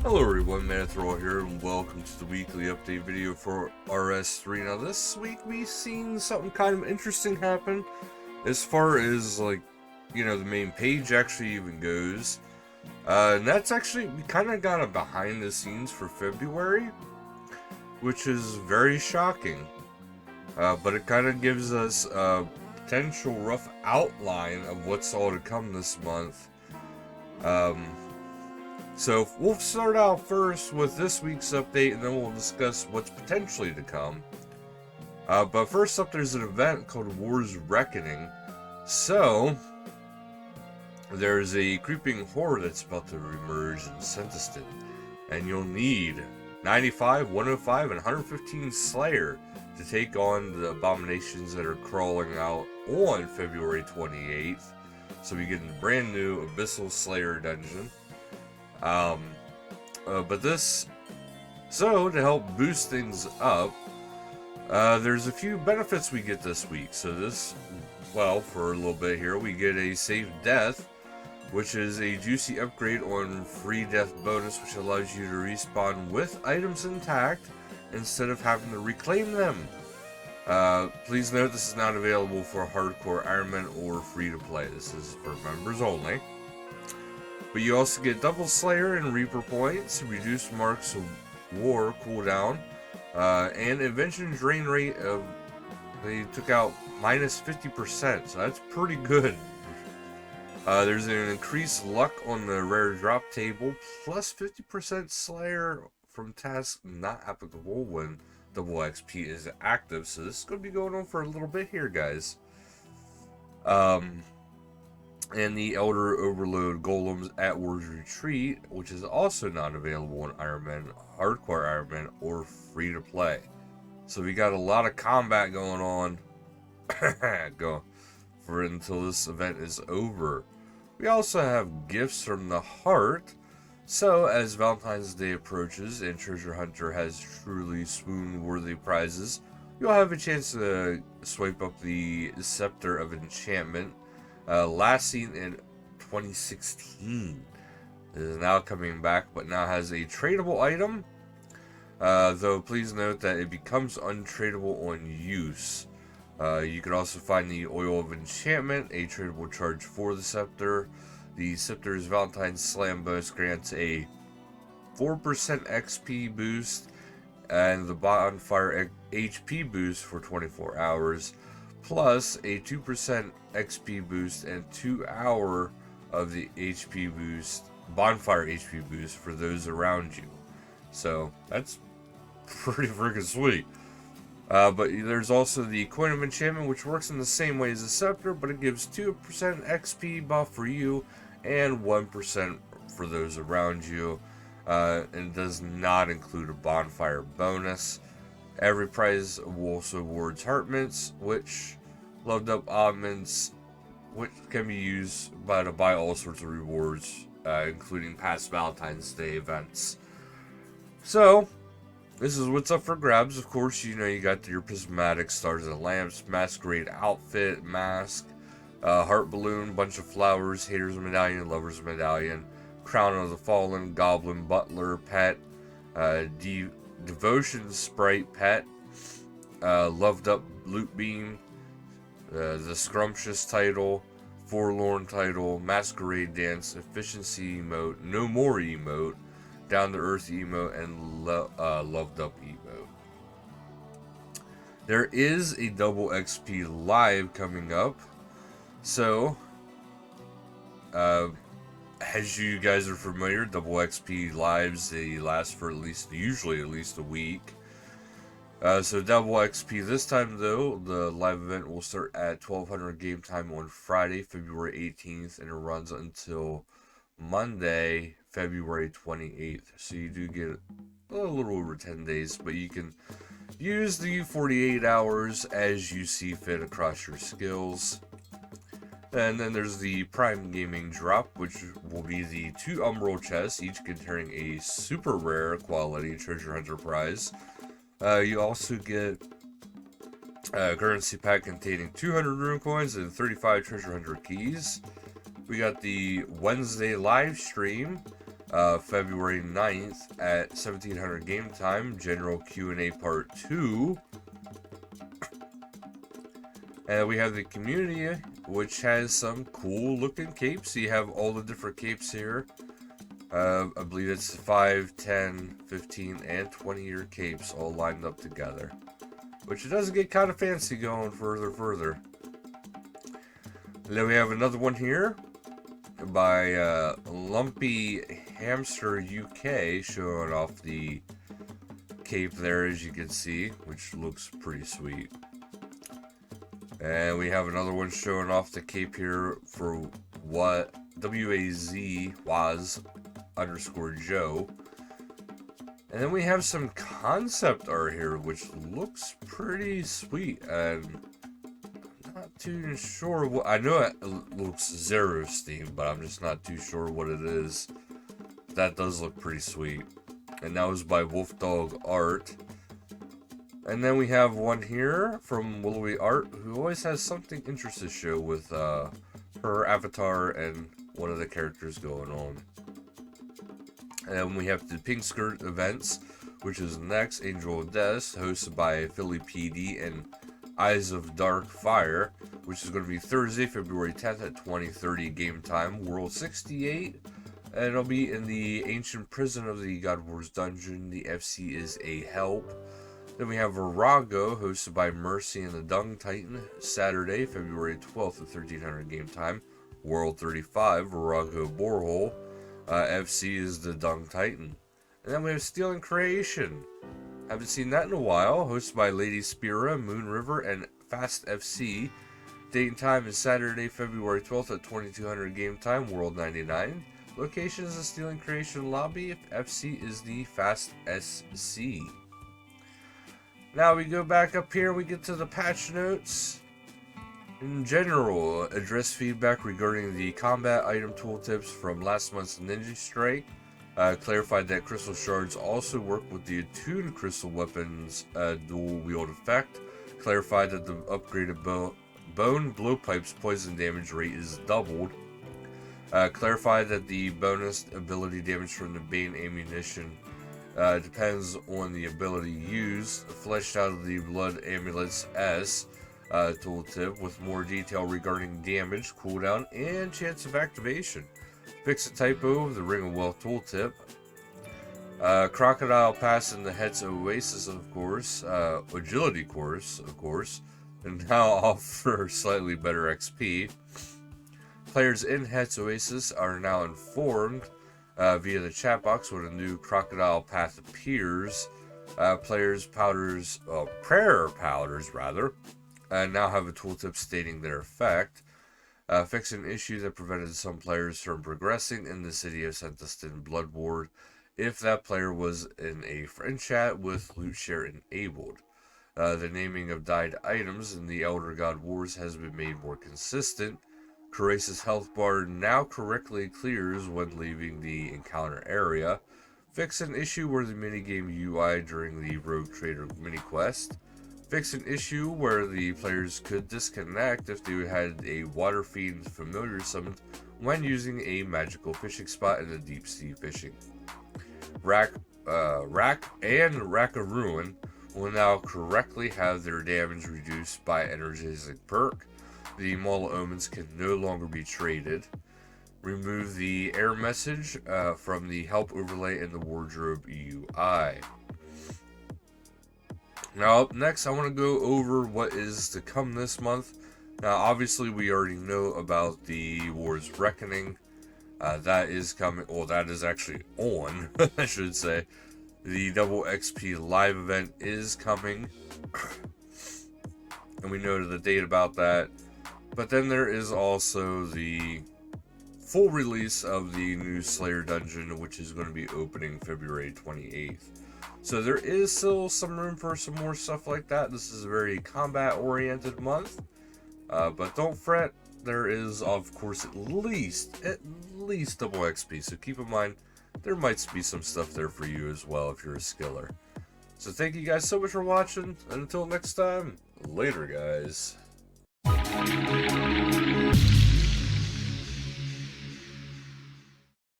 Hello everyone, Manithral here, and welcome to the weekly update video for RS3. Now this week we've seen something kind of interesting happen as far as the main page actually even goes. And that's actually, we kind of got a behind the scenes for February, which is very shocking. But it kind of gives us a potential rough outline of what's all to come this month. So we'll start out first with this week's update, and then we'll discuss what's potentially to come. But first up, there's an event called War's Reckoning. So there's a creeping horror that's about to emerge in Sentiston, and you'll need 95, 105, and 115 Slayer to take on the abominations that are crawling out on February 28th. So we get a brand new Abyssal Slayer dungeon. So to help boost things up, there's a few benefits we get this week. So for a little bit here, we get a Safe Death, which is a juicy upgrade on free death bonus, which allows you to respawn with items intact instead of having to reclaim them. Please note this is not available for hardcore Ironman or free to play. This is for members only. But you also get double Slayer and Reaper points, reduced Marks of War cooldown, and Invention Drain Rate of, they took out minus 50%, so that's pretty good. There's an increased luck on the rare drop table, plus 50% Slayer from tasks not applicable when double XP is active, so this is going to be going on for a little bit here, guys. And the Elder Overload Golems at War's Retreat, which is also not available on Ironman, Hardcore Ironman, or free to play. So we got a lot of combat going on until this event is over. We also have gifts from the heart. So as Valentine's Day approaches and Treasure Hunter has truly swoon-worthy prizes, you'll have a chance to swipe up the Scepter of Enchantment. Last seen in 2016. It is now coming back, but now has a tradable item. Though please note that it becomes untradable on use. You can also find the Oil of Enchantment, a tradable charge for the Scepter. The Scepter's Valentine's Slam bonus grants a 4% XP boost and the Bonfire HP boost for 24 hours. Plus a 2% XP boost and 2 hour of the HP boost, bonfire HP boost for those around you. So that's pretty freaking sweet. But there's also the Coin of Enchantment, which works in the same way as the Scepter, but it gives 2% XP buff for you and 1% for those around you. And does not include a bonfire bonus. Every prize also awards heart mints, which loved up oddments, which can be used to buy all sorts of rewards, including past Valentine's Day events. So, this is what's up for grabs. Of course, you got your prismatic stars and lamps, masquerade outfit, mask, heart balloon, bunch of flowers, haters medallion, lovers medallion, crown of the fallen, goblin butler pet, devotion sprite pet, loved up loot beam, the scrumptious title, forlorn title, masquerade dance, efficiency emote, no more emote, down to earth emote, and loved up emote. There is a double XP live coming up, so as you guys are familiar, double XP lives, they last for usually at least a week. So double XP this time though, the live event will start at 1200 game time on Friday, February 18th, and it runs until Monday, February 28th. So you do get a little over 10 days, but you can use the 48 hours as you see fit across your skills. And then there's the Prime Gaming Drop, which will be the 2 Umbral chests, each containing a super rare quality Treasure Hunter prize. You also get a currency pack containing 200 rune coins and 35 treasure hunter keys. We got the Wednesday live stream, February 9th at 1700 game time, General Q&A Part 2. And we have the community, which has some cool looking capes. You have all the different capes here. I believe it's 5, 10, 15, and 20-year capes all lined up together. Which it does get kind of fancy going further. And then we have another one here by Lumpy Hamster UK, showing off the cape there, as you can see, which looks pretty sweet. And we have another one showing off the cape here for what Waz_Joe. And then we have some concept art here, which looks pretty sweet. And I'm not too sure what. I know it looks Zero's themed, but I'm just not too sure what it is. That does look pretty sweet. And that was by Wolfdog Art. And then we have one here from Willowy Art, who always has something interesting to show with her avatar and one of the characters going on. And then we have the Pink Skirt events, which is next, Angel of Death, hosted by Philly PD and Eyes of Dark Fire, which is going to be Thursday, February 10th at 20:30 game time, World 68. And it'll be in the ancient prison of the God Wars dungeon. The FC is a help. Then we have Virago, hosted by Mercy and the Dung Titan, Saturday, February 12th at 1300 game time, World 35, Virago Borehole. FC is the Dung Titan. And then we have Steel and Creation. Haven't seen that in a while. Hosted by Lady Spira, Moon River, and Fast FC. Date and time is Saturday, February 12th at 2200 game time, World 99. Location is the Steel and Creation lobby. FC is the Fast SC. Now we go back up here, we get to the patch notes. In general, address feedback regarding the combat item tooltips from last month's Ninja Strike. Clarified that crystal shards also work with the attuned crystal weapons dual wield effect. Clarified that the upgraded bone blowpipe's poison damage rate is doubled. Clarified that the bonus ability damage from the Bane ammunition depends on the ability used. Fleshed out the Blood Amulets S tooltip with more detail regarding damage, cooldown, and chance of activation. Fix a typo of the Ring of Wealth tooltip. Crocodile Pass in the Het's Oasis, of course. Agility course, of course. And now offer slightly better XP. Players in Het's Oasis are now informed via the chat box when a new Crocodile Path appears. Players' prayer powders, now have a tooltip stating their effect. Fix an issue that prevented some players from progressing in the City of Sentiston Blood Ward if that player was in a friend chat with loot share enabled. The naming of died items in the Elder God Wars has been made more consistent. Carace's health bar now correctly clears when leaving the encounter area. Fix an issue where the minigame UI during the Rogue Trader mini quest. Fix an issue where the players could disconnect if they had a Water Fiend familiar summoned when using a magical fishing spot in the deep sea fishing. Rack and Rack of Ruin will now correctly have their damage reduced by energizing perk. The Maul Omens can no longer be traded. Remove the error message from the help overlay in the wardrobe UI. Now up next, I want to go over what is to come this month. Now obviously we already know about the Wars Reckoning. That is coming, well that is actually on, I should say. The Double XP live event is coming. And we know the date about that. But then there is also the full release of the new Slayer Dungeon, which is going to be opening February 28th. So there is still some room for some more stuff like that. This is a very combat-oriented month. But don't fret, there is, of course, at least double XP. So keep in mind, there might be some stuff there for you as well if you're a skiller. So thank you guys so much for watching, and until next time, later guys.